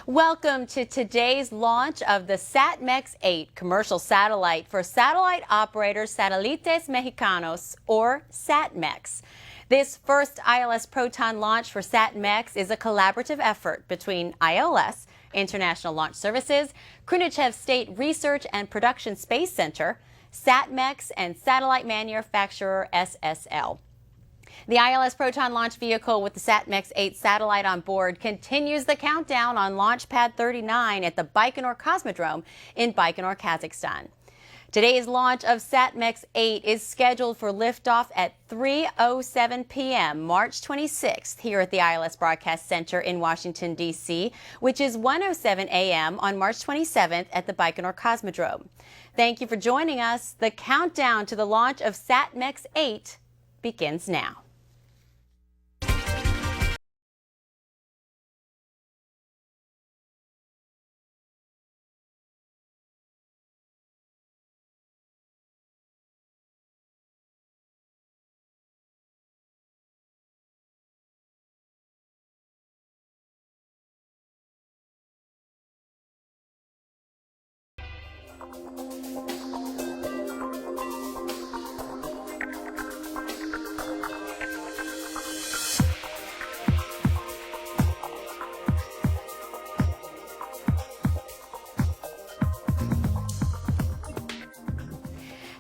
Welcome to today's launch of the Satmex 8 commercial satellite for satellite operators Satélites Mexicanos, or Satmex. This first ILS Proton launch for Satmex is a collaborative effort between ILS, International Launch Services, Khrushchev State Research and Production Space Center, Satmex, and satellite manufacturer SSL. The ILS Proton launch vehicle with the Satmex 8 satellite on board continues the countdown on Launch Pad 39 at the Baikonur Cosmodrome in Baikonur, Kazakhstan. Today's launch of Satmex 8 is scheduled for liftoff at 3:07 p.m. March 26th here at the ILS Broadcast Center in Washington, D.C., which is 1:07 a.m. on March 27th at the Baikonur Cosmodrome. Thank you for joining us. The countdown to the launch of Satmex 8 begins now.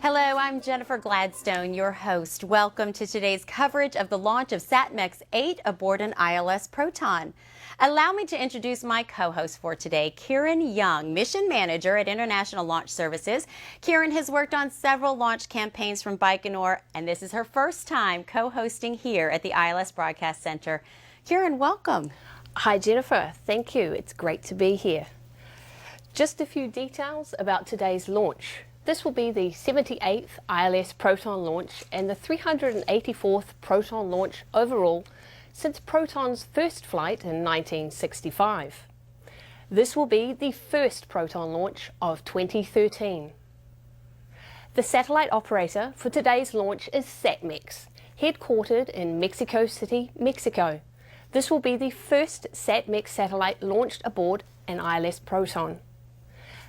Hello, I'm Jennifer Gladstone, your host. Welcome to today's coverage of the launch of Satmex 8 aboard an ILS Proton. Allow me to introduce my co-host for today, Kieran Young, Mission Manager at International Launch Services. Kieran has worked on several launch campaigns from Baikonur, and this is her first time co-hosting here at the ILS Broadcast Center. Kieran, welcome. Hi, Jennifer. Thank you. It's great to be here. Just a few details about today's launch. This will be the 78th ILS Proton launch and the 384th Proton launch overall since Proton's first flight in 1965. This will be the first Proton launch of 2013. The satellite operator for today's launch is Satmex, headquartered in Mexico City, Mexico. This will be the first Satmex satellite launched aboard an ILS Proton.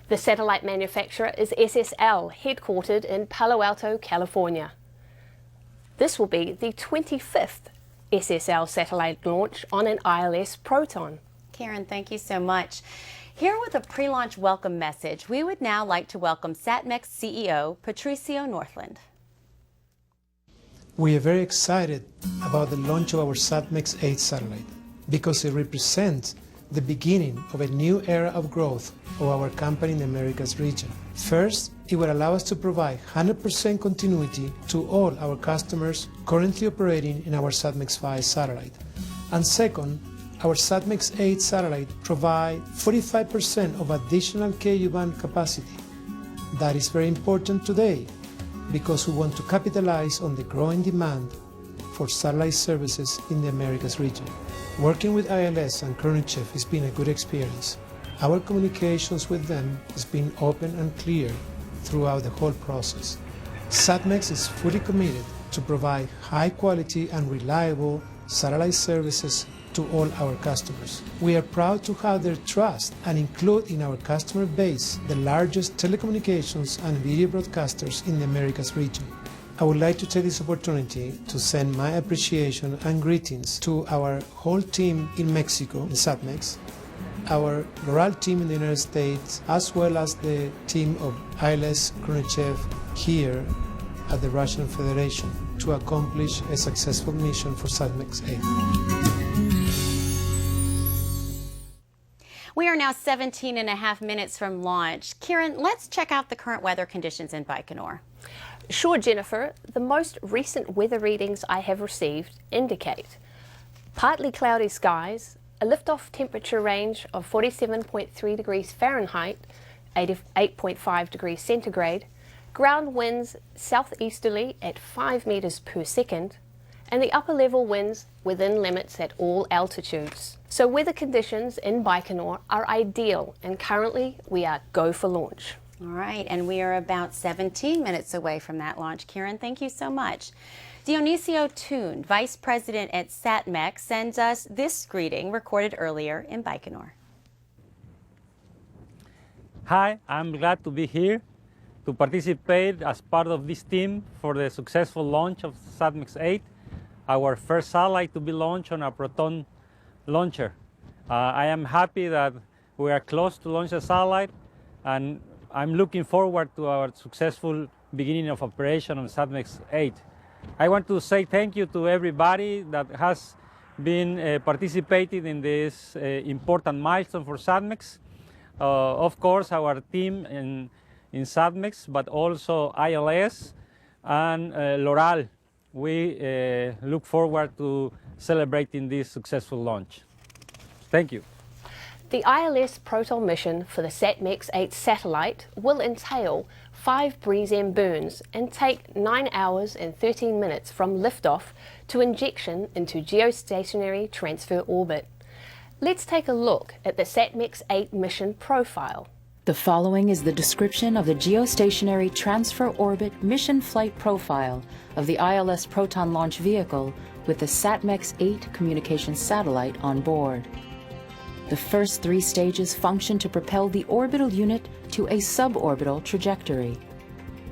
The satellite manufacturer is SSL, headquartered in Palo Alto, California. This will be the 25th SSL satellite launch on an ILS Proton. Karen, thank you so much. Here with a pre-launch welcome message, we would now like to welcome Satmex CEO Patricio Northland. We are very excited about the launch of our Satmex 8 satellite because it represents the beginning of a new era of growth of our company in the Americas region. First, it will allow us to provide 100% continuity to all our customers currently operating in our Satmex 5 satellite. And second, our Satmex 8 satellite provides 45% of additional Ku-band capacity. That is very important today because we want to capitalize on the growing demand for satellite services in the Americas region. Working with ILS and Khrushchev has been a good experience. Our communications with them has been open and clear throughout the whole process. Satmex is fully committed to provide high quality and reliable satellite services to all our customers. We are proud to have their trust and include in our customer base the largest telecommunications and video broadcasters in the Americas region. I would like to take this opportunity to send my appreciation and greetings to our whole team in Mexico, in Satmex, our rural team in the United States, as well as the team of ILS Khrushchev here at the Russian Federation to accomplish a successful mission for Satmex 8. We are now 17 and a half minutes from launch. Kieran, let's check out the current weather conditions in Baikonur. Sure, Jennifer. The most recent weather readings I have received indicate partly cloudy skies, a liftoff temperature range of 47.3 degrees Fahrenheit, 88.5 degrees centigrade, ground winds southeasterly at 5 meters per second, and the upper level winds within limits at all altitudes. So weather conditions in Baikonur are ideal, and currently we are go for launch. All right, and we are about 17 minutes away from that launch. Kieran, thank you so much. Dionisio Toon, Vice President at Satmex, sends us this greeting recorded earlier in Baikonur. Hi, I'm glad to be here to participate as part of this team for the successful launch of Satmex 8, our first satellite to be launched on a Proton launcher. I am happy that we are close to launch the satellite, and I'm looking forward to our successful beginning of operation on Satmex 8. I want to say thank you to everybody that has been participating in this important milestone for Satmex. Of course, our team in Satmex, but also ILS and Loral. We look forward to celebrating this successful launch. Thank you. The ILS Proton mission for the Satmex 8 satellite will entail 5 BRIES-M burns and take 9 hours and 13 minutes from liftoff to injection into geostationary transfer orbit. Let's take a look at the Satmex 8 mission profile. The following is the description of the geostationary transfer orbit mission flight profile of the ILS Proton launch vehicle with the Satmex 8 communication satellite on board. The first 3 stages function to propel the orbital unit to a suborbital trajectory.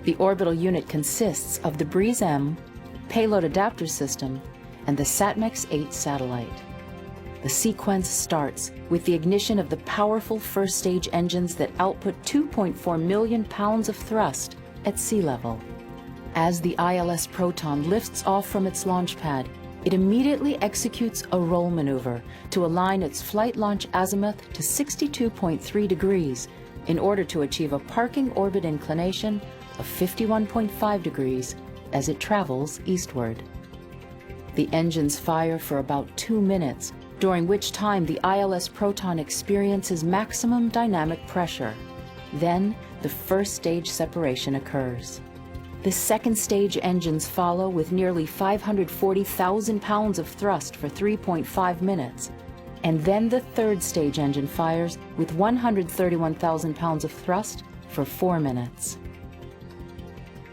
The orbital unit consists of the BRIES-M, payload adapter system, and the Satmex 8 satellite. The sequence starts with the ignition of the powerful first stage engines that output 2.4 million pounds of thrust at sea level. As the ILS Proton lifts off from its launch pad, it immediately executes a roll maneuver to align its flight launch azimuth to 62.3 degrees in order to achieve a parking orbit inclination of 51.5 degrees as it travels eastward. The engines fire for about 2 minutes, during which time the ILS Proton experiences maximum dynamic pressure. Then, the first stage separation occurs. The second stage engines follow with nearly 540,000 pounds of thrust for 3.5 minutes, and then the third stage engine fires with 131,000 pounds of thrust for 4 minutes.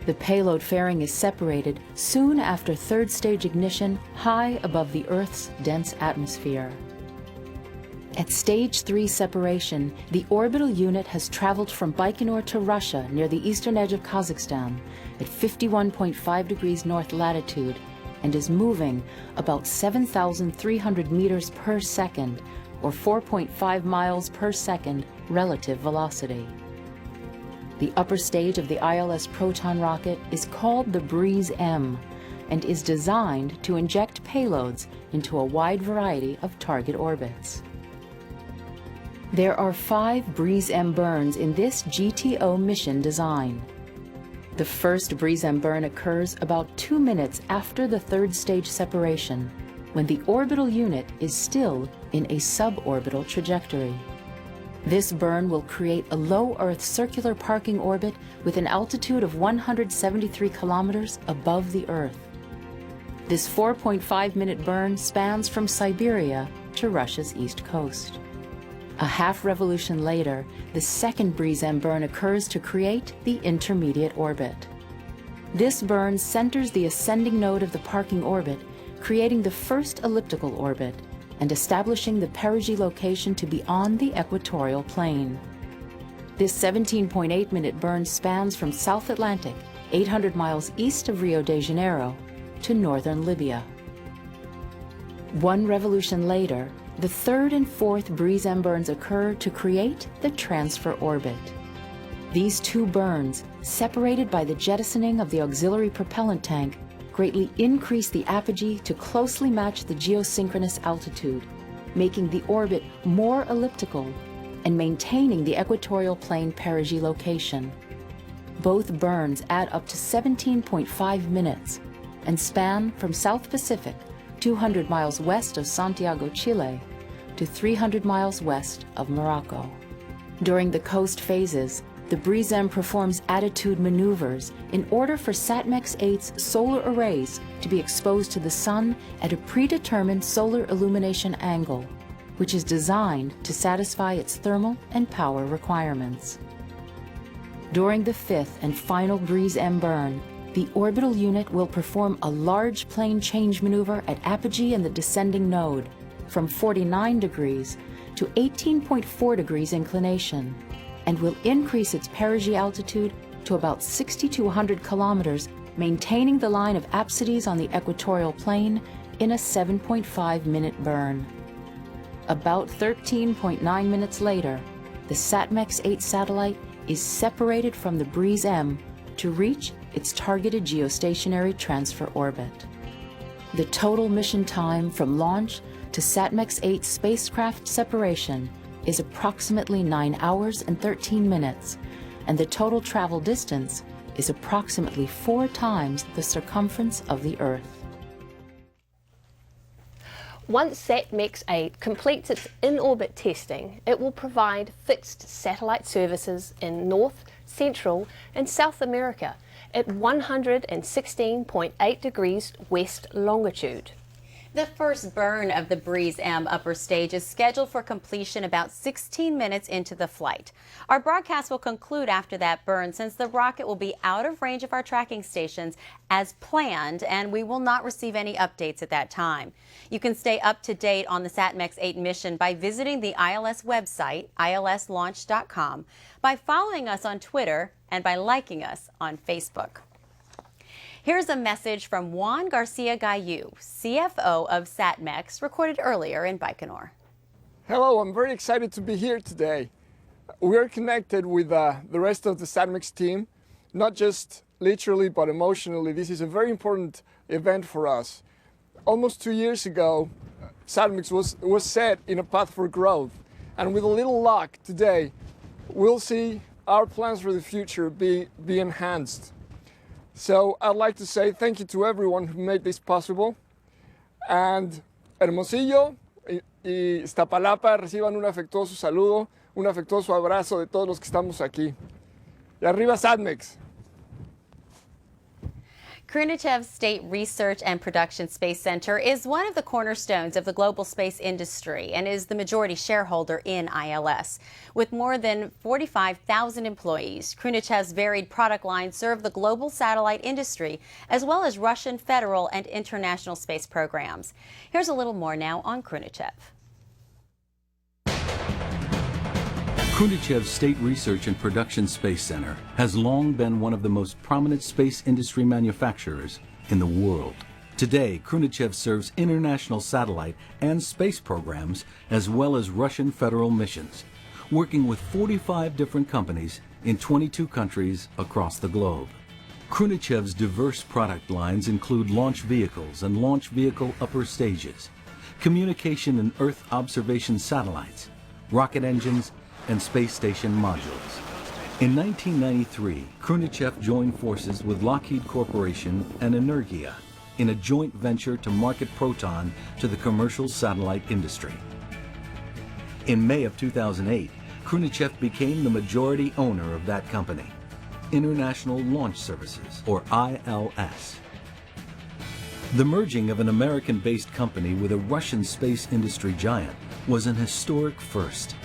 The payload fairing is separated soon after third stage ignition high above the Earth's dense atmosphere. At stage 3 separation, the orbital unit has traveled from Baikonur to Russia near the eastern edge of Kazakhstan at 51.5 degrees north latitude and is moving about 7,300 meters per second or 4.5 miles per second relative velocity. The upper stage of the ILS Proton rocket is called the BRIES-M and is designed to inject payloads into a wide variety of target orbits. There are 5 BRIES-M burns in this GTO mission design. The first BRIES-M burn occurs about 2 minutes after the third stage separation, when the orbital unit is still in a suborbital trajectory. This burn will create a low Earth circular parking orbit with an altitude of 173 kilometers above the Earth. This 4.5-minute burn spans from Siberia to Russia's east coast. A half revolution later, the second BRIES-M burn occurs to create the intermediate orbit. This burn centers the ascending node of the parking orbit, creating the first elliptical orbit and establishing the perigee location to be on the equatorial plane. This 17.8-minute burn spans from South Atlantic, 800 miles east of Rio de Janeiro, to northern Libya. 1 revolution later, the third and fourth BRIES-M burns occur to create the transfer orbit. These 2 burns, separated by the jettisoning of the auxiliary propellant tank, greatly increase the apogee to closely match the geosynchronous altitude, making the orbit more elliptical and maintaining the equatorial plane perigee location. Both burns add up to 17.5 minutes and span from South Pacific, 200 miles west of Santiago, Chile, to 300 miles west of Morocco. During the coast phases, the BRIES-M performs attitude maneuvers in order for Satmex 8's solar arrays to be exposed to the sun at a predetermined solar illumination angle, which is designed to satisfy its thermal and power requirements. During the 5th and final BRIES-M burn, the orbital unit will perform a large plane change maneuver at apogee in the descending node from 49 degrees to 18.4 degrees inclination. and will increase its perigee altitude to about 6,200 kilometers, maintaining the line of apsides on the equatorial plane in a 7.5-minute burn. About 13.9 minutes later, the Satmex 8 satellite is separated from the Breeze M to reach its targeted geostationary transfer orbit. The total mission time from launch to Satmex 8 spacecraft separation is approximately 9 hours and 13 minutes, and the total travel distance is approximately 4 times the circumference of the Earth. Once Satmex 8 completes its in-orbit testing, it will provide fixed satellite services in North, Central, and South America at 116.8 degrees west longitude. The first burn of the Breeze M upper stage is scheduled for completion about 16 minutes into the flight. Our broadcast will conclude after that burn, since the rocket will be out of range of our tracking stations as planned, and we will not receive any updates at that time. You can stay up to date on the Satmex 8 mission by visiting the ILS website, ilslaunch.com, by following us on Twitter, and by liking us on Facebook. Here's a message from Juan Garcia Gayu, CFO of Satmex, recorded earlier in Baikonur. Hello, I'm very excited to be here today. We're connected with the rest of the Satmex team, not just literally but emotionally. This is a very important event for us. Almost 2 years ago, Satmex was set in a path for growth, and with a little luck today, we'll see our plans for the future be enhanced. So I'd like to say thank you to everyone who made this possible. And Hermosillo y Iztapalapa reciban un afectuoso saludo, un afectuoso abrazo de todos los que estamos aquí. Y arriba Satmex. Khrunichev State Research and Production Space Center is one of the cornerstones of the global space industry and is the majority shareholder in ILS. With more than 45,000 employees, Khrunichev's varied product lines serve the global satellite industry as well as Russian federal and international space programs. Here's a little more now on Khrunichev. Khrunichev State Research and Production Space Center has long been one of the most prominent space industry manufacturers in the world. Today, Khrunichev serves international satellite and space programs as well as Russian federal missions, working with 45 different companies in 22 countries across the globe. Khrunichev's diverse product lines include launch vehicles and launch vehicle upper stages, communication and Earth observation satellites, rocket engines, and space station modules. In 1993, Khrunichev joined forces with Lockheed Corporation and Energia in a joint venture to market Proton to the commercial satellite industry. In May of 2008, Khrunichev became the majority owner of that company, International Launch Services, or ILS. The merging of an American-based company with a Russian space industry giant was an historic first.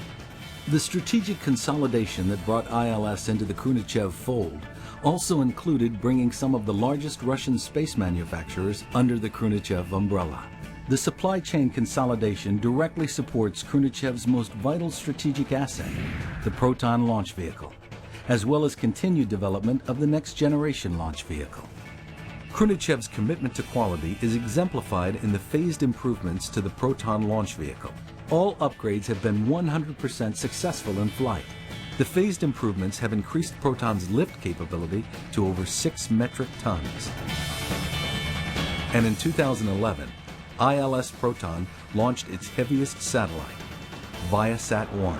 The strategic consolidation that brought ILS into the Khrunichev fold also included bringing some of the largest Russian space manufacturers under the Khrunichev umbrella. The supply chain consolidation directly supports Khrunichev's most vital strategic asset, the Proton launch vehicle, as well as continued development of the next generation launch vehicle. Khrunichev's commitment to quality is exemplified in the phased improvements to the Proton launch vehicle. All upgrades have been 100% successful in flight. The phased improvements have increased Proton's lift capability to over 6 metric tons. And in 2011, ILS Proton launched its heaviest satellite, Viasat-1.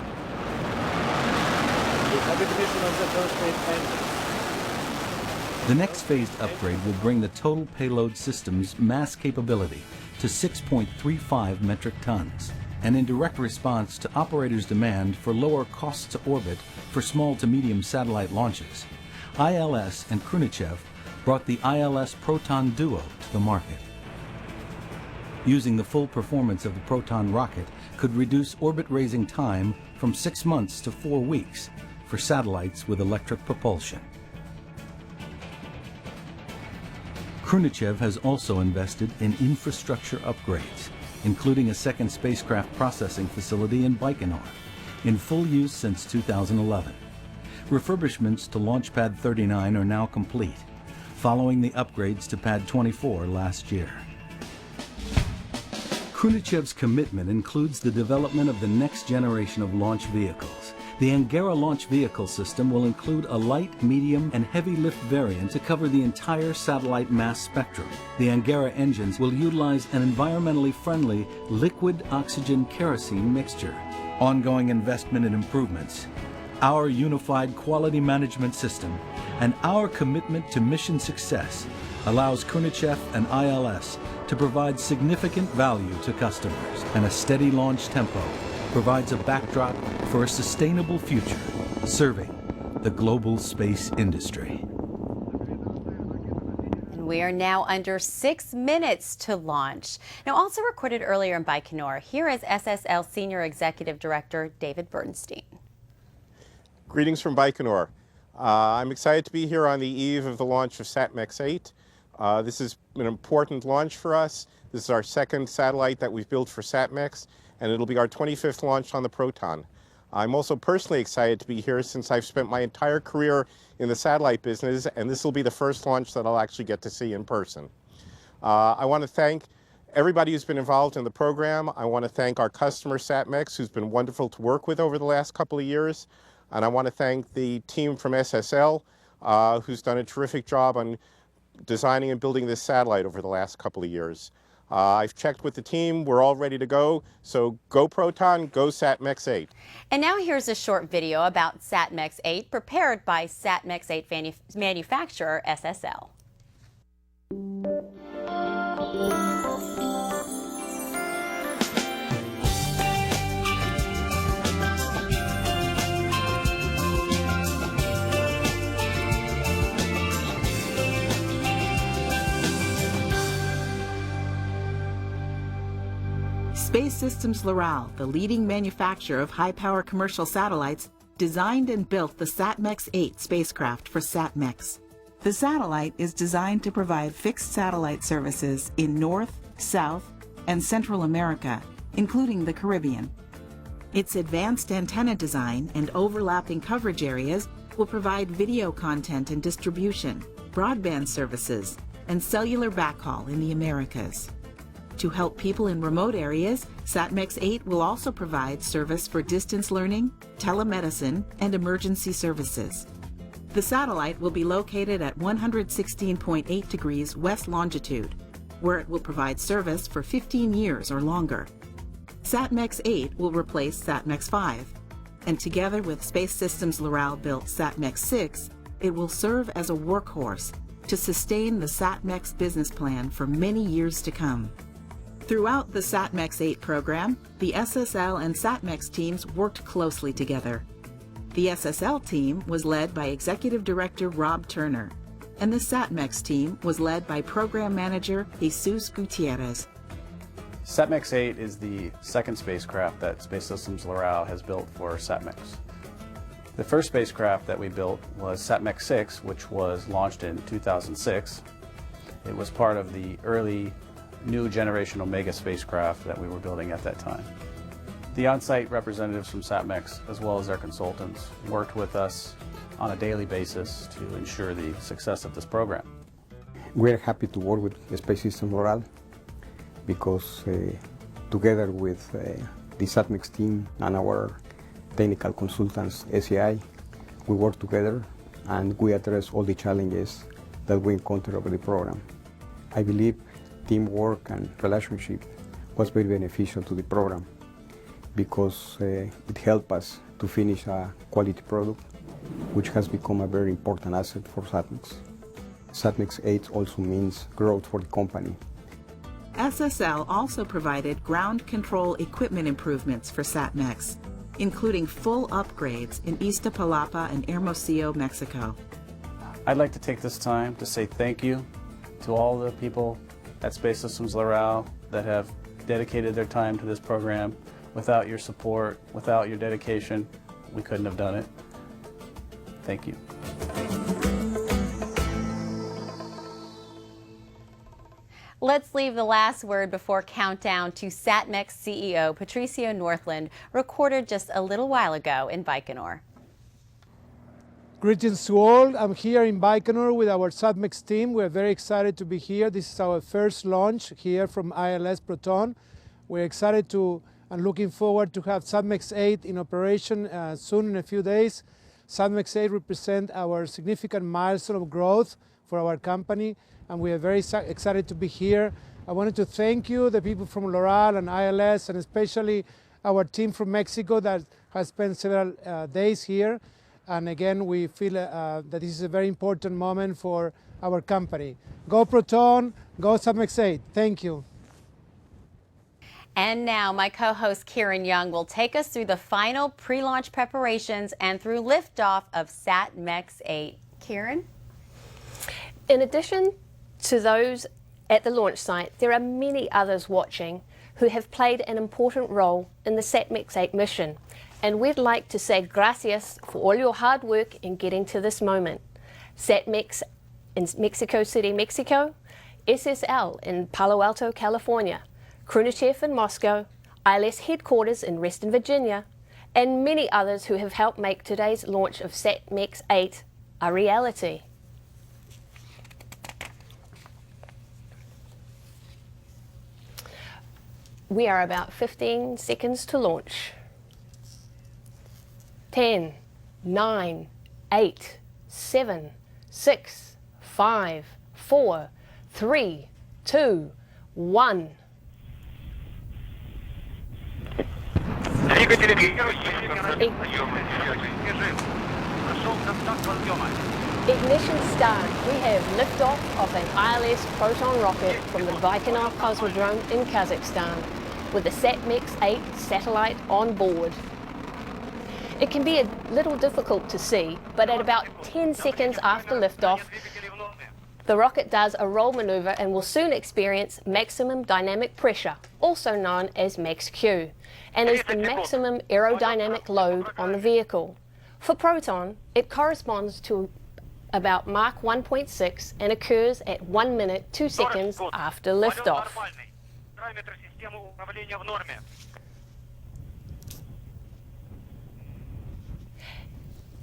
The next phased upgrade will bring the total payload system's mass capability to 6.35 metric tons. And in direct response to operators' demand for lower costs to orbit for small to medium satellite launches, ILS and Khrunichev brought the ILS Proton Duo to the market. Using the full performance of the Proton rocket could reduce orbit-raising time from 6 months to 4 weeks for satellites with electric propulsion. Khrunichev has also invested in infrastructure upgrades, including a second spacecraft processing facility in Baikonur, in full use since 2011. Refurbishments to Launch Pad 39 are now complete, following the upgrades to Pad 24 last year. Krunichev's commitment includes the development of the next generation of launch vehicles. The Angara launch vehicle system will include a light, medium, and heavy lift variant to cover the entire satellite mass spectrum. The Angara engines will utilize an environmentally friendly liquid oxygen kerosene mixture. Ongoing investment and improvements, our unified quality management system, and our commitment to mission success allows Krunichev and ILS to provide significant value to customers, and a steady launch tempo provides a backdrop for a sustainable future serving the global space industry. We are now under 6 minutes to launch. Now, also recorded earlier in Baikonur, here is SSL Senior Executive Director David Bernstein. Greetings from Baikonur. I'm excited to be here on the eve of the launch of Satmex 8. This is an important launch for us. This is our second satellite that we've built for Satmex, and it'll be our 25th launch on the Proton. I'm also personally excited to be here since I've spent my entire career in the satellite business, and this will be the first launch that I'll actually get to see in person. I want to thank everybody who's been involved in the program. I want to thank our customer, Satmex, who's been wonderful to work with over the last couple of years. And I want to thank the team from SSL, who's done a terrific job on designing and building this satellite over the last couple of years. I've checked with the team. We're all ready to go. So go Proton, go Satmex 8. And now here's a short video about Satmex 8 prepared by Satmex 8 manufacturer SSL. Space Systems Loral, the leading manufacturer of high-power commercial satellites, designed and built the Satmex 8 spacecraft for Satmex. The satellite is designed to provide fixed satellite services in North, South, and Central America, including the Caribbean. Its advanced antenna design and overlapping coverage areas will provide video content and distribution, broadband services, and cellular backhaul in the Americas. To help people in remote areas, Satmex 8 will also provide service for distance learning, telemedicine, and emergency services. The satellite will be located at 116.8 degrees west longitude, where it will provide service for 15 years or longer. Satmex 8 will replace Satmex 5, and together with Space Systems Loral-built Satmex 6, it will serve as a workhorse to sustain the Satmex business plan for many years to come. Throughout the Satmex 8 program, the SSL and Satmex teams worked closely together. The SSL team was led by Executive Director Rob Turner, and the Satmex team was led by Program Manager Jesus Gutierrez. Satmex 8 is the second spacecraft that Space Systems Loral has built for Satmex. The first spacecraft that we built was Satmex 6, which was launched in 2006. It was part of the early new generation Omega spacecraft that we were building at that time. The on-site representatives from Satmex, as well as their consultants, worked with us on a daily basis to ensure the success of this program. We're happy to work with Space Systems Loral because together with the Satmex team and our technical consultants, SEI, we work together and we address all the challenges that we encounter over the program. I believe teamwork and relationship was very beneficial to the program because it helped us to finish a quality product, which has become a very important asset for Satmex. Satmex 8 also means growth for the company. SSL also provided ground control equipment improvements for Satmex, including full upgrades in Iztapalapa and Hermosillo, Mexico. I'd like to take this time to say thank you to all the people at Space Systems Loral that have dedicated their time to this program. Without your support, without your dedication, we couldn't have done it. Thank you. Let's leave the last word before countdown to Satmex CEO Patricio Northland, recorded just a little while ago in Baikonur. Greetings to all. I'm here in Baikonur with our Satmex team. We're very excited to be here. This is our first launch here from ILS Proton. We're excited to and looking forward to have Satmex 8 in operation soon in a few days. Satmex 8 represents our significant milestone of growth for our company, and we are very excited to be here. I wanted to thank you, the people from Loral and ILS, and especially our team from Mexico that has spent several days here. And again, we feel that this is a very important moment for our company. Go Proton, go Satmex 8. Thank you. And now my co-host Kieran Young will take us through the final pre-launch preparations and through liftoff of Satmex 8. Kieran? In addition to those at the launch site, there are many others watching who have played an important role in the Satmex 8 mission. And we'd like to say gracias for all your hard work in getting to this moment. Satmex in Mexico City, Mexico, SSL in Palo Alto, California, Khrushchev in Moscow, ILS headquarters in Reston, Virginia, and many others who have helped make today's launch of Satmex 8 a reality. We are about 15 seconds to launch. 10, 9, 8, 7, 6, 5, 4, 3, 2, 1. Ignition start. We have liftoff of an ILS Proton rocket from the Baikonur Cosmodrome in Kazakhstan with the Satmex 8 satellite on board. It can be a little difficult to see, but at about 10 seconds after liftoff, the rocket does a roll maneuver and will soon experience maximum dynamic pressure, also known as max Q, and is the maximum aerodynamic load on the vehicle. For Proton, it corresponds to about Mach 1.6 and occurs at 1 minute 2 seconds after liftoff.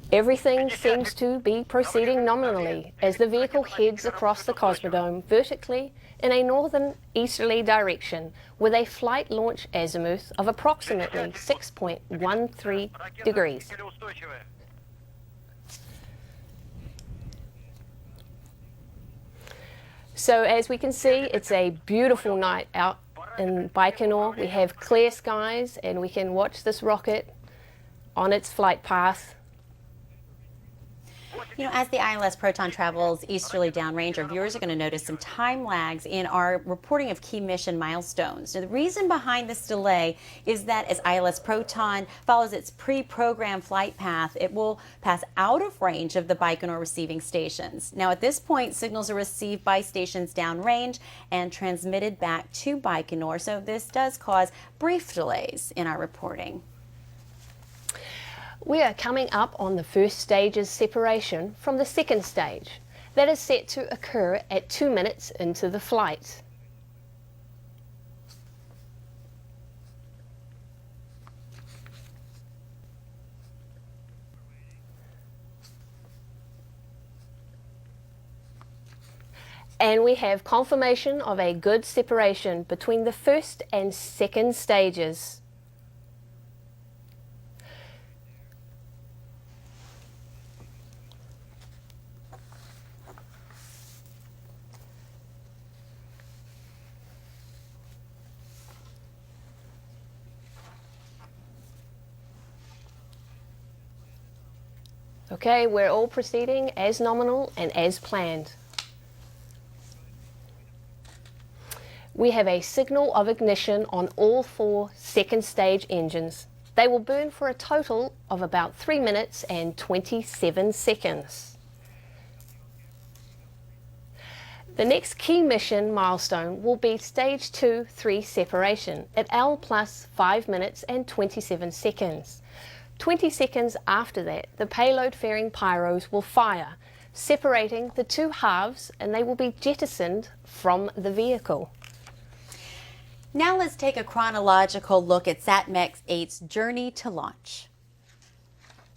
Everything seems to be proceeding nominally as the vehicle heads across the Cosmodrome vertically in a northern-easterly direction with a flight launch azimuth of approximately 6.13 degrees. So as we can see, it's a beautiful night out in Baikonur. We have clear skies and we can watch this rocket on its flight path. You know, as the ILS Proton travels easterly downrange, our viewers are going to notice some time lags in our reporting of key mission milestones. Now, the reason behind this delay is that as ILS Proton follows its pre-programmed flight path, it will pass out of range of the Baikonur receiving stations. Now, at this point, signals are received by stations downrange and transmitted back to Baikonur, so this does cause brief delays in our reporting. We are coming up on the first stage's separation from the second stage. That is set to occur at 2 minutes into the flight. And we have confirmation of a good separation between the first and second stages. Okay, we're all proceeding as nominal and as planned. We have a signal of ignition on all 4 second stage engines. They will burn for a total of about 3 minutes and 27 seconds. The next key mission milestone will be stage 2-3 separation at L plus 5 minutes and 27 seconds. 20 seconds after that, the payload fairing pyros will fire, separating the 2 halves, and they will be jettisoned from the vehicle. Now let's take a chronological look at Satmex 8's journey to launch.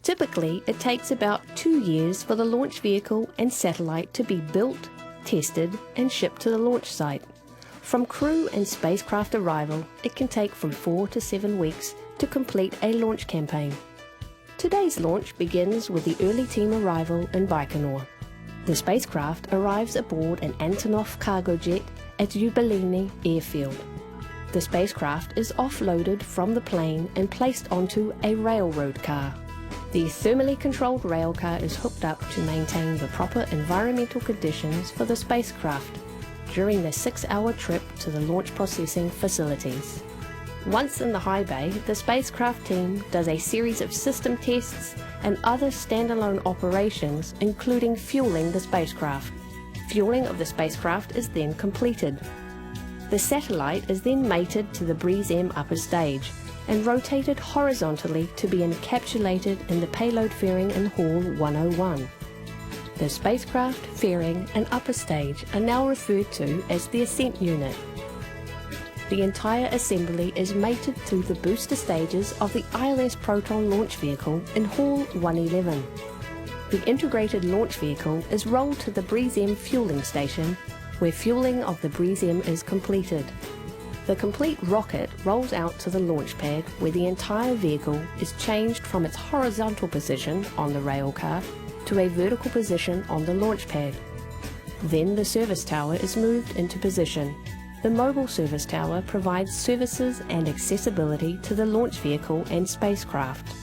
Typically, it takes about 2 years for the launch vehicle and satellite to be built, tested, and shipped to the launch site. From crew and spacecraft arrival, it can take from 4 to 7 weeks to complete a launch campaign. Today's launch begins with the early team arrival in Baikonur. The spacecraft arrives aboard an Antonov cargo jet at Yubileyny Airfield. The spacecraft is offloaded from the plane and placed onto a railroad car. The thermally controlled rail car is hooked up to maintain the proper environmental conditions for the spacecraft during the 6-hour trip to the launch processing facilities. Once in the high bay, the spacecraft team does a series of system tests and other standalone operations, including fueling the spacecraft. Fueling of the spacecraft is then completed. The satellite is then mated to the Breeze-M upper stage and rotated horizontally to be encapsulated in the payload fairing in Hall 101. The spacecraft, fairing, and upper stage are now referred to as the ascent unit. The entire assembly is mated to the booster stages of the ILS Proton launch vehicle in Hall 111. The integrated launch vehicle is rolled to the Breeze-M fueling station, where fueling of the Breeze-M is completed. The complete rocket rolls out to the launch pad, where the entire vehicle is changed from its horizontal position on the rail car to a vertical position on the launch pad. Then the service tower is moved into position. The mobile service tower provides services and accessibility to the launch vehicle and spacecraft.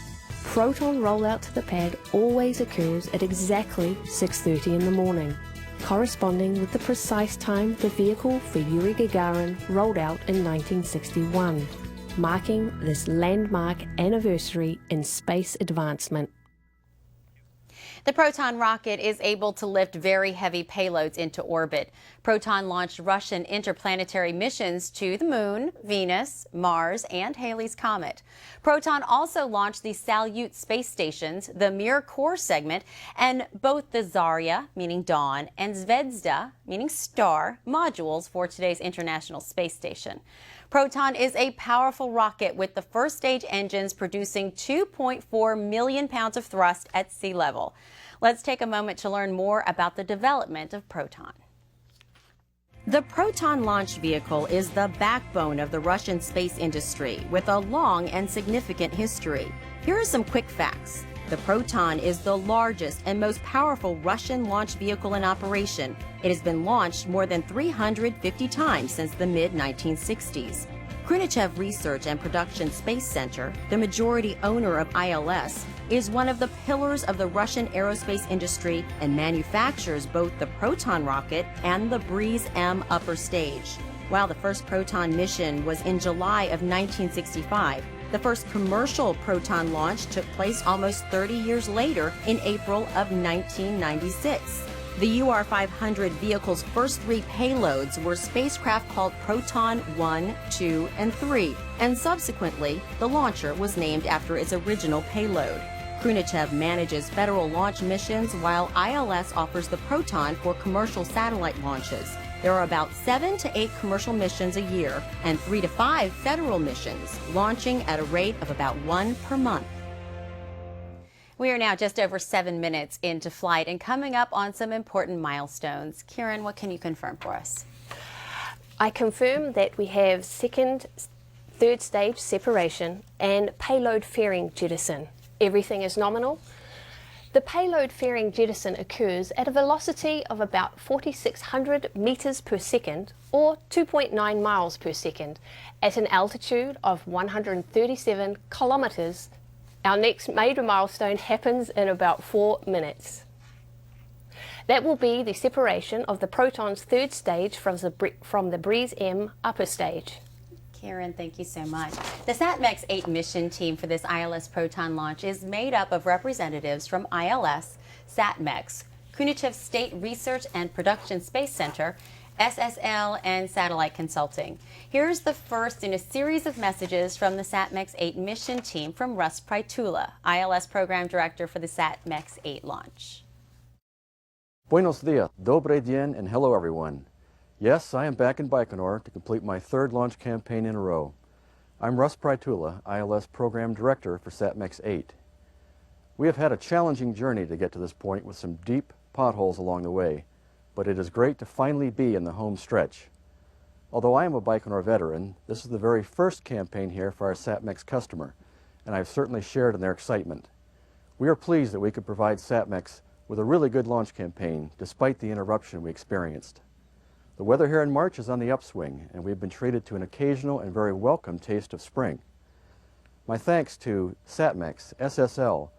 Proton rollout to the pad always occurs at exactly 6:30 in the morning, corresponding with the precise time the vehicle for Yuri Gagarin rolled out in 1961, marking this landmark anniversary in space advancement. The Proton rocket is able to lift very heavy payloads into orbit. Proton launched Russian interplanetary missions to the Moon, Venus, Mars, and Halley's Comet. Proton also launched the Salyut space stations, the Mir core segment, and both the Zarya, meaning dawn, and Zvezda, meaning star, modules for today's International Space Station. Proton is a powerful rocket with the first stage engines producing 2.4 million pounds of thrust at sea level. Let's take a moment to learn more about the development of Proton. The Proton launch vehicle is the backbone of the Russian space industry with a long and significant history. Here are some quick facts. The Proton is the largest and most powerful Russian launch vehicle in operation. It has been launched more than 350 times since the mid-1960s. Khrunichev Research and Production Space Center, the majority owner of ILS, is one of the pillars of the Russian aerospace industry and manufactures both the Proton rocket and the Breeze-M upper stage. While the first Proton mission was in July of 1965, the first commercial Proton launch took place almost 30 years later in April of 1996. The UR-500 vehicle's first 3 payloads were spacecraft called Proton 1, 2, and 3, and subsequently, the launcher was named after its original payload. Khrunichev manages federal launch missions while ILS offers the Proton for commercial satellite launches. There are about 7 to 8 commercial missions a year and 3 to 5 federal missions, launching at a rate of about 1 per month. We are now just over 7 minutes into flight and coming up on some important milestones. Kieran, what can you confirm for us? I confirm that we have second, third stage separation and payload fairing jettison. Everything is nominal. The payload fairing jettison occurs at a velocity of about 4,600 meters per second or 2.9 miles per second at an altitude of 137 kilometers. Our next major milestone happens in about 4 minutes. That will be the separation of the Proton's third stage from the Breeze-M upper stage. Karen, thank you so much. The Satmex 8 mission team for this ILS Proton launch is made up of representatives from ILS, Satmex, Khrunichev State Research and Production Space Center, SSL, and Satellite Consulting. Here's the first in a series of messages from the Satmex 8 mission team from Russ Prytula, ILS Program Director for the Satmex 8 launch. Buenos dias, dobre dien, and hello everyone. Yes, I am back in Baikonur to complete my 3rd launch campaign in a row. I'm Russ Prytula, ILS Program Director for Satmex 8. We have had a challenging journey to get to this point with some deep potholes along the way, but it is great to finally be in the home stretch. Although I am a Baikonur veteran, this is the very first campaign here for our Satmex customer, and I've certainly shared in their excitement. We are pleased that we could provide Satmex with a really good launch campaign despite the interruption we experienced. The weather here in March is on the upswing, and we've been treated to an occasional and very welcome taste of spring. My thanks to Satmex, SSL,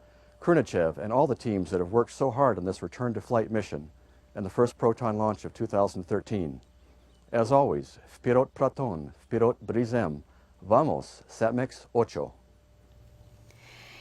Krunichev, and all the teams that have worked so hard on this return-to-flight mission and the first Proton launch of 2013. As always, Vperot Proton, Vperot Brizem, Vamos, Satmex 8.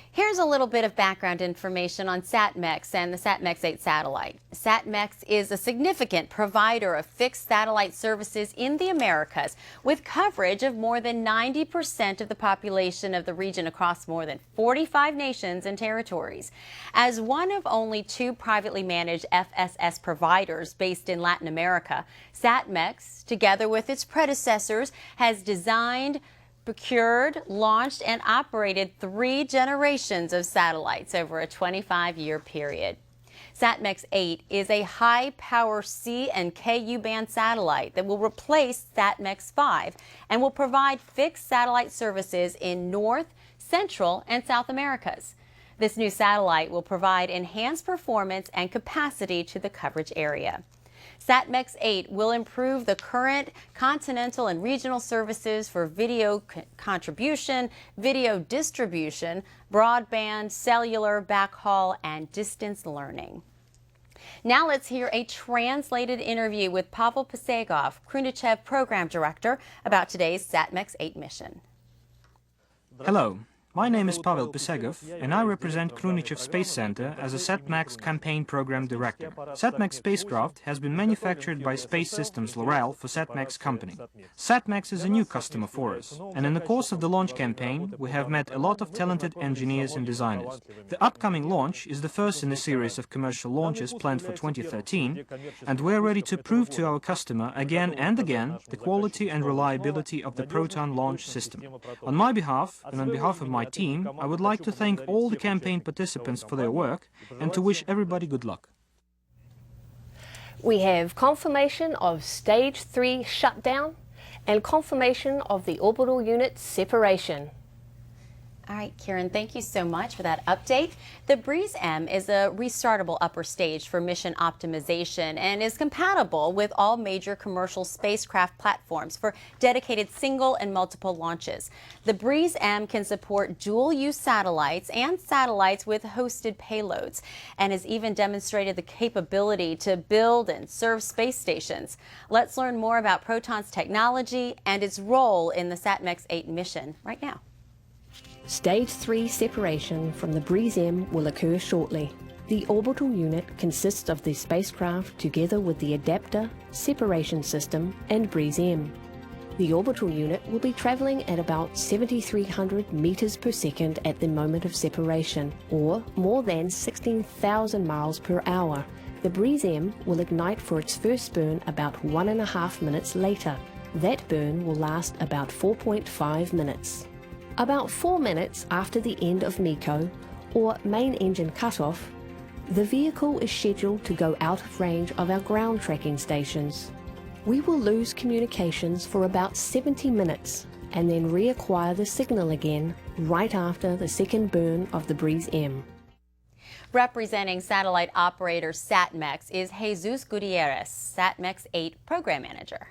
Here's a little bit of background information on Satmex and the Satmex 8 satellite. Satmex is a significant provider of fixed satellite services in the Americas, with coverage of more than 90% of the population of the region across more than 45 nations and territories. As one of only 2 privately managed FSS providers based in Latin America, Satmex, together with its predecessors, has designed, procured, launched, and operated 3 generations of satellites over a 25-year period. Satmex 8 is a high-power C and Ku band satellite that will replace Satmex 5 and will provide fixed satellite services in North, Central, and South Americas. This new satellite will provide enhanced performance and capacity to the coverage area. Satmex 8 will improve the current continental and regional services for video contribution, video distribution, broadband, cellular, backhaul, and distance learning. Now let's hear a translated interview with Pavel Pesegov, Krunichev Program Director, about today's Satmex 8 mission. Hello. My name is Pavel Pesegov, and I represent Krunichev Space Center as a Satmex Campaign Program Director. Satmex spacecraft has been manufactured by Space Systems Loral for Satmex Company. Satmex is a new customer for us, and in the course of the launch campaign, we have met a lot of talented engineers and designers. The upcoming launch is the first in a series of commercial launches planned for 2013, and we're ready to prove to our customer again and again the quality and reliability of the Proton launch system. On my behalf, and on behalf of my team, I would like to thank all the campaign participants for their work and to wish everybody good luck. We have confirmation of Stage 3 shutdown and confirmation of the orbital unit separation. All right, Kieran, thank you so much for that update. The Breeze M is a restartable upper stage for mission optimization and is compatible with all major commercial spacecraft platforms for dedicated single and multiple launches. The Breeze M can support dual-use satellites and satellites with hosted payloads and has even demonstrated the capability to build and serve space stations. Let's learn more about Proton's technology and its role in the Satmex 8 mission right now. Stage 3 separation from the Breeze M will occur shortly. The orbital unit consists of the spacecraft together with the adapter, separation system, and Breeze M. The orbital unit will be travelling at about 7,300 meters per second at the moment of separation, or more than 16,000 miles per hour. The Breeze M will ignite for its first burn about 1.5 minutes later. That burn will last about 4.5 minutes. About 4 minutes after the end of MECO, or main engine cutoff, the vehicle is scheduled to go out of range of our ground tracking stations. We will lose communications for about 70 minutes and then reacquire the signal again right after the second burn of the Breeze M. Representing satellite operator Satmex is Jesus Gutierrez, Satmex 8 Program Manager.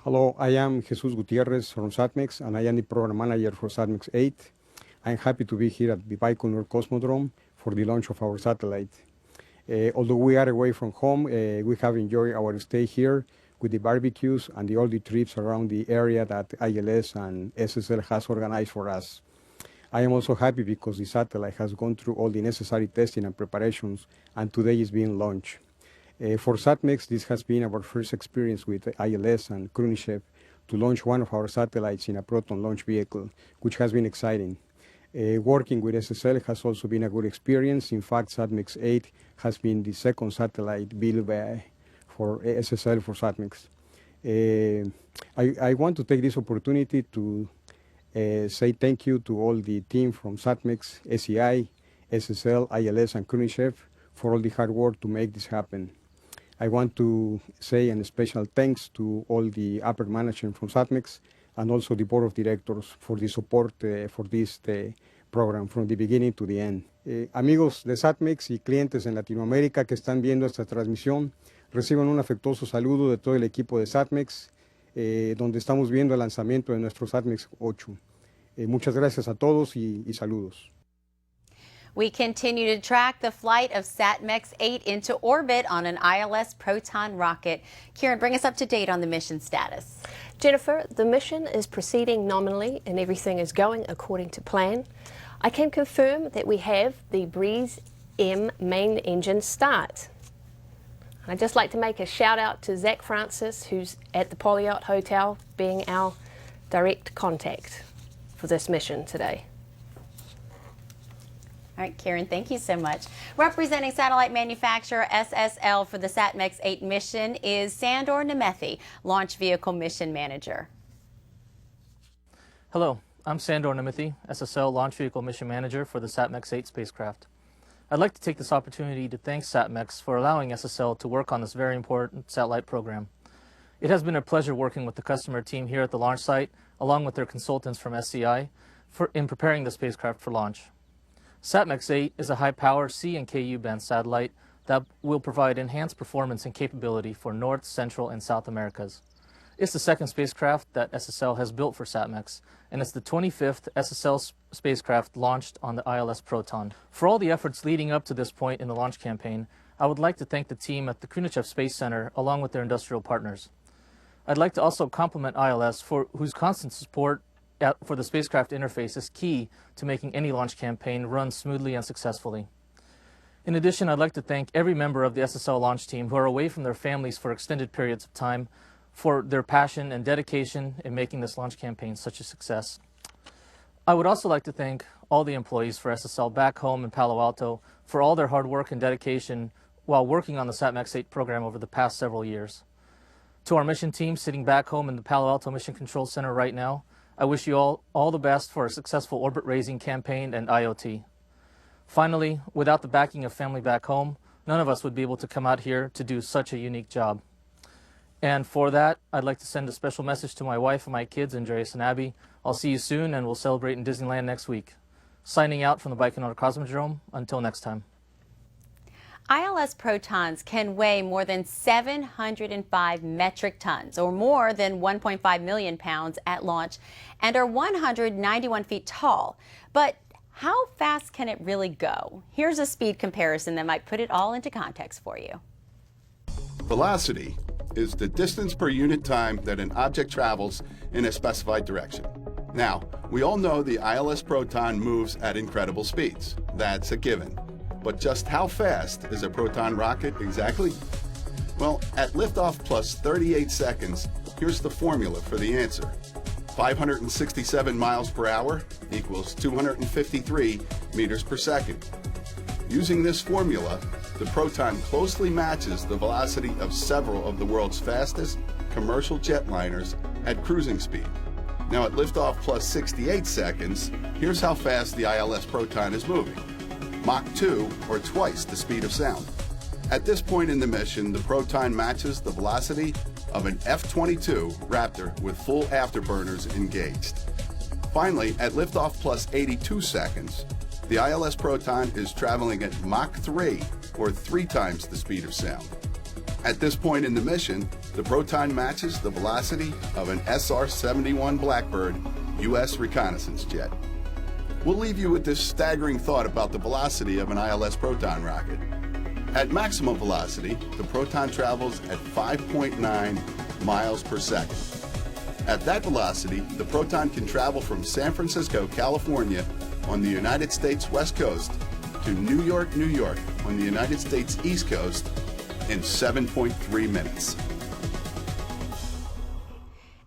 Hello, I am Jesus Gutierrez from Satmex, and I am the Program Manager for Satmex 8. I'm happy to be here at the Baikonur Cosmodrome for the launch of our satellite. Although we are away from home, we have enjoyed our stay here with the barbecues and all the trips around the area that ILS and SSL has organized for us. I am also happy because the satellite has gone through all the necessary testing and preparations, and today is being launched. For Satmex, this has been our first experience with ILS and Krunichev to launch one of our satellites in a Proton launch vehicle, which has been exciting. Working with SSL has also been a good experience. In fact, Satmex 8 has been the second satellite built for SSL for Satmex. I want to take this opportunity to say thank you to all the team from Satmex, SEI, SSL, ILS, and Krunichev for all the hard work to make this happen. I want to say a special thanks to all the upper management from Satmex and also the board of directors for the support for this program from the beginning to the end. Amigos de Satmex y clientes en Latinoamérica que están viendo esta transmisión, reciban un afectuoso saludo de todo el equipo de Satmex, donde estamos viendo el lanzamiento de nuestro Satmex 8. Muchas gracias a todos y saludos. We continue to track the flight of Satmex 8 into orbit on an ILS Proton rocket. Kieran, bring us up to date on the mission status. Jennifer, the mission is proceeding nominally and everything is going according to plan. I can confirm that we have the Breeze M main engine start. I'd just like to make a shout out to Zach Francis, who's at the Polyot Hotel, being our direct contact for this mission today. All right, Kieran, thank you so much. Representing satellite manufacturer SSL for the Satmex 8 mission is Sandor Nemethi, Launch Vehicle Mission Manager. Hello, I'm Sandor Nemethi, SSL Launch Vehicle Mission Manager for the Satmex 8 spacecraft. I'd like to take this opportunity to thank Satmex for allowing SSL to work on this very important satellite program. It has been a pleasure working with the customer team here at the launch site, along with their consultants from SCI, in preparing the spacecraft for launch. Satmex 8 is a high-power C and Ku band satellite that will provide enhanced performance and capability for North, Central, and South Americas. It's the second spacecraft that SSL has built for Satmex, and it's the 25th SSL spacecraft launched on the ILS Proton. For all the efforts leading up to this point in the launch campaign, I would like to thank the team at the Krunichev Space Center along with their industrial partners. I'd like to also compliment ILS for whose constant support for the spacecraft interface is key to making any launch campaign run smoothly and successfully. In addition, I'd like to thank every member of the SSL launch team who are away from their families for extended periods of time for their passion and dedication in making this launch campaign such a success. I would also like to thank all the employees for SSL back home in Palo Alto for all their hard work and dedication while working on the Satmex 8 program over the past several years. To our mission team sitting back home in the Palo Alto Mission Control Center right now, I wish you all the best for a successful orbit raising campaign and IoT. Finally, without the backing of family back home, none of us would be able to come out here to do such a unique job. And for that, I'd like to send a special message to my wife and my kids, Andreas and Abby. I'll see you soon, and we'll celebrate in Disneyland next week. Signing out from the Baikonur Cosmodrome. Until next time. ILS Protons can weigh more than 705 metric tons, or more than 1.5 million pounds at launch, and are 191 feet tall. But how fast can it really go? Here's a speed comparison that might put it all into context for you. Velocity is the distance per unit time that an object travels in a specified direction. Now, we all know the ILS Proton moves at incredible speeds. That's a given. But just how fast is a Proton rocket exactly? Well, at liftoff plus 38 seconds, here's the formula for the answer. 567 miles per hour equals 253 meters per second. Using this formula, the Proton closely matches the velocity of several of the world's fastest commercial jetliners at cruising speed. Now at liftoff plus 68 seconds, here's how fast the ILS Proton is moving. Mach 2, or twice the speed of sound. At this point in the mission, the Proton matches the velocity of an F-22 Raptor with full afterburners engaged. Finally, at liftoff plus 82 seconds, the ILS Proton is traveling at Mach 3, or 3 times the speed of sound. At this point in the mission, the Proton matches the velocity of an SR-71 Blackbird U.S. reconnaissance jet. We'll leave you with this staggering thought about the velocity of an ILS Proton rocket. At maximum velocity, the Proton travels at 5.9 miles per second. At that velocity, the Proton can travel from San Francisco, California, on the United States West Coast, to New York, New York, on the United States East Coast, in 7.3 minutes.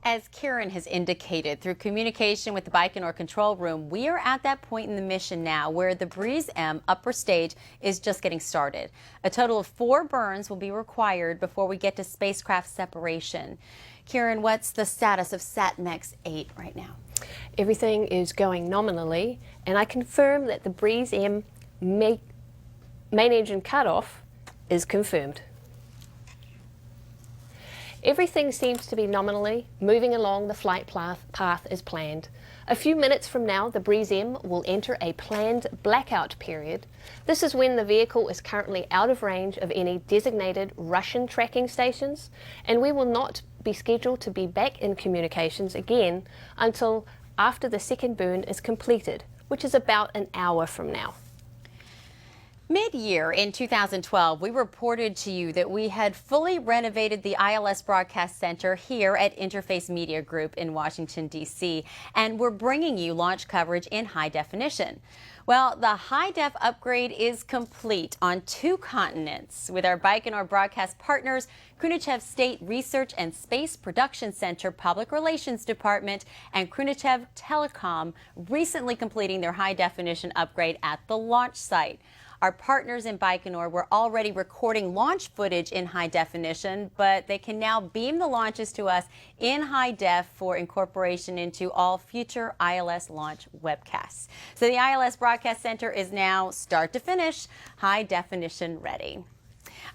As Kieran has indicated, through communication with the Baikonur control room, we are at that point in the mission now where the Breeze M upper stage is just getting started. A total of 4 burns will be required before we get to spacecraft separation. Kieran, what's the status of Satmex 8 right now? Everything is going nominally, and I confirm that the Breeze M main engine cutoff is confirmed. Everything seems to be nominally moving along the flight path as planned. A few minutes from now, the Breeze M will enter a planned blackout period. This is when the vehicle is currently out of range of any designated Russian tracking stations, and we will not be scheduled to be back in communications again until after the second burn is completed, which is about an hour from now. Mid-year in 2012, we reported to you that we had fully renovated the ILS Broadcast Center here at Interface Media Group in Washington, D.C., and we're bringing you launch coverage in high definition. Well, the high-def upgrade is complete on 2 continents with our Baikonur broadcast partners, Khrunichev State Research and Space Production Center Public Relations Department and Khrunichev Telecom recently completing their high-definition upgrade at the launch site. Our partners in Baikonur were already recording launch footage in high definition, but they can now beam the launches to us in high def for incorporation into all future ILS launch webcasts. So the ILS Broadcast Center is now start to finish high definition ready. All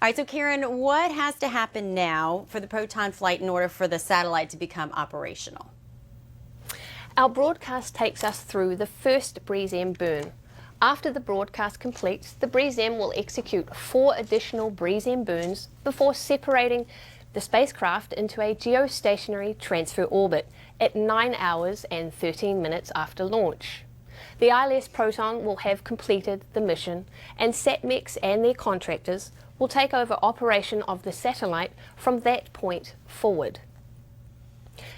right, so Karen, what has to happen now for the Proton flight in order for the satellite to become operational? Our broadcast takes us through the first Breeze M burn. After the broadcast completes, the Breeze M will execute 4 additional Breeze M burns before separating the spacecraft into a geostationary transfer orbit at 9 hours and 13 minutes after launch. The ILS Proton will have completed the mission, and Satmex and their contractors will take over operation of the satellite from that point forward.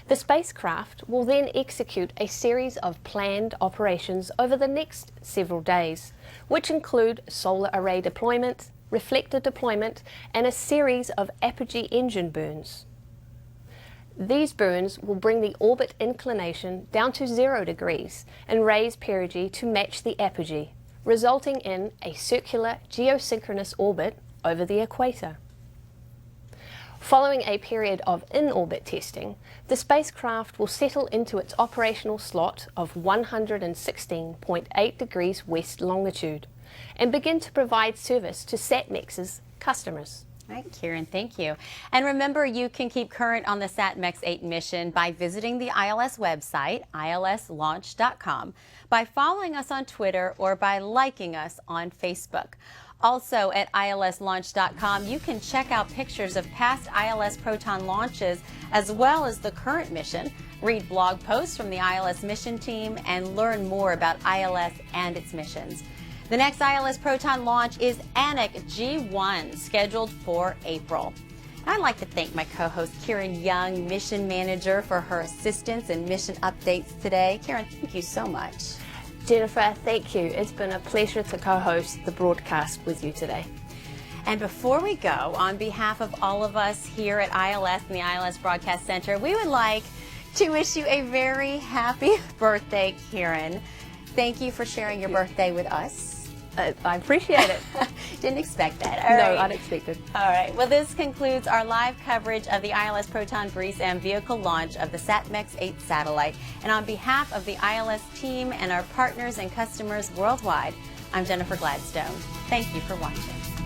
The spacecraft will then execute a series of planned operations over the next several days, which include solar array deployment, reflector deployment, and a series of apogee engine burns. These burns will bring the orbit inclination down to 0 degrees and raise perigee to match the apogee, resulting in a circular geosynchronous orbit over the equator. Following a period of in-orbit testing, the spacecraft will settle into its operational slot of 116.8 degrees west longitude and begin to provide service to Satmex's customers. All right, Karen, thank you. And remember, you can keep current on the Satmex 8 mission by visiting the ILS website, ilslaunch.com, by following us on Twitter, or by liking us on Facebook. Also at ilslaunch.com, you can check out pictures of past ILS Proton launches as well as the current mission, read blog posts from the ILS mission team, and learn more about ILS and its missions. The next ILS Proton launch is Anik G1, scheduled for April. I'd like to thank my co-host Karen Young, mission manager, for her assistance and mission updates today. Karen, thank you so much. Jennifer, thank you. It's been a pleasure to co-host the broadcast with you today. And before we go, on behalf of all of us here at ILS and the ILS Broadcast Center, we would like to wish you a very happy birthday, Karen. Thank you for sharing your birthday with us. I appreciate it. Didn't expect that. All right. Unexpected. All right. Well, this concludes our live coverage of the ILS Proton Breeze M vehicle launch of the Satmex 8 satellite. And on behalf of the ILS team and our partners and customers worldwide, I'm Jennifer Gladstone. Thank you for watching.